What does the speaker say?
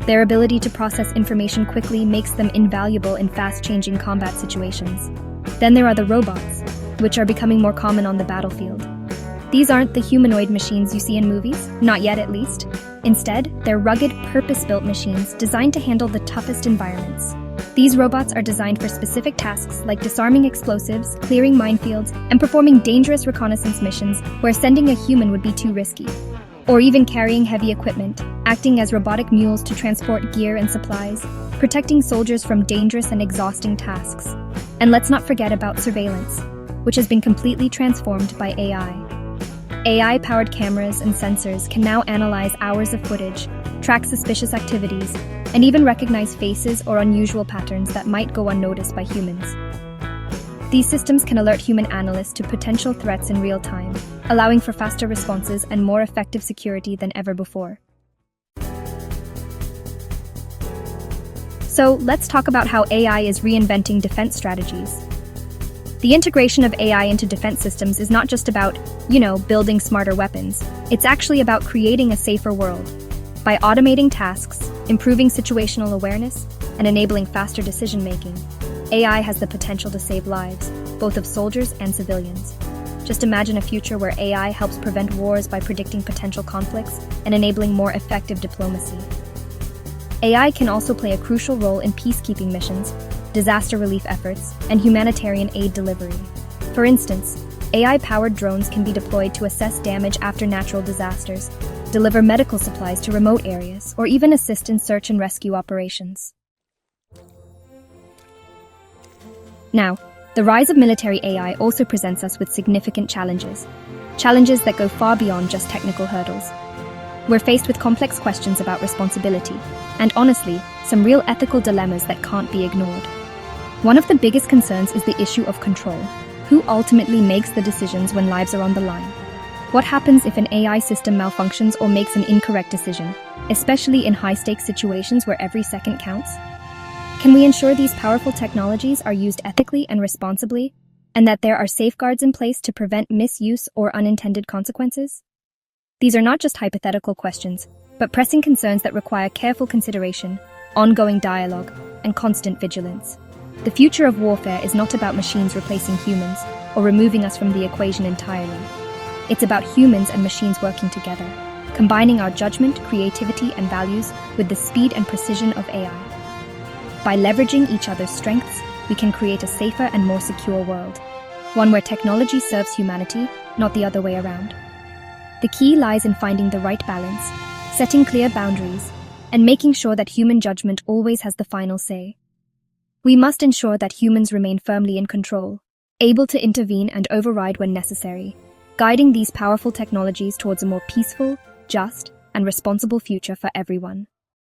Their ability to process information quickly makes them invaluable in fast-changing combat situations. Then there are the robots, which are becoming more common on the battlefield. These aren't the humanoid machines you see in movies, not yet at least. Instead, they're rugged, purpose-built machines designed to handle the toughest environments. These robots are designed for specific tasks like disarming explosives, clearing minefields, and performing dangerous reconnaissance missions where sending a human would be too risky. Or even carrying heavy equipment, acting as robotic mules to transport gear and supplies, protecting soldiers from dangerous and exhausting tasks. And let's not forget about surveillance, which has been completely transformed by AI. AI-powered cameras and sensors can now analyze hours of footage, track suspicious activities, and even recognize faces or unusual patterns that might go unnoticed by humans. These systems can alert human analysts to potential threats in real time, allowing for faster responses and more effective security than ever before. So, let's talk about how AI is reinventing defense strategies. The integration of AI into defense systems is not just about, building smarter weapons. It's actually about creating a safer world. By automating tasks, improving situational awareness, and enabling faster decision-making, AI has the potential to save lives, both of soldiers and civilians. Just imagine a future where AI helps prevent wars by predicting potential conflicts and enabling more effective diplomacy. AI can also play a crucial role in peacekeeping missions, disaster relief efforts, and humanitarian aid delivery. For instance, AI-powered drones can be deployed to assess damage after natural disasters, deliver medical supplies to remote areas, or even assist in search and rescue operations. Now, the rise of military AI also presents us with significant challenges that go far beyond just technical hurdles. We're faced with complex questions about responsibility, and honestly, some real ethical dilemmas that can't be ignored. One of the biggest concerns is the issue of control. Who ultimately makes the decisions when lives are on the line? What happens if an AI system malfunctions or makes an incorrect decision, especially in high-stakes situations where every second counts? Can we ensure these powerful technologies are used ethically and responsibly, and that there are safeguards in place to prevent misuse or unintended consequences? These are not just hypothetical questions, but pressing concerns that require careful consideration, ongoing dialogue, and constant vigilance. The future of warfare is not about machines replacing humans or removing us from the equation entirely. It's about humans and machines working together, combining our judgment, creativity, and values with the speed and precision of AI. By leveraging each other's strengths, we can create a safer and more secure world, one where technology serves humanity, not the other way around. The key lies in finding the right balance, setting clear boundaries, and making sure that human judgment always has the final say. We must ensure that humans remain firmly in control, able to intervene and override when necessary, guiding these powerful technologies towards a more peaceful, just, and responsible future for everyone.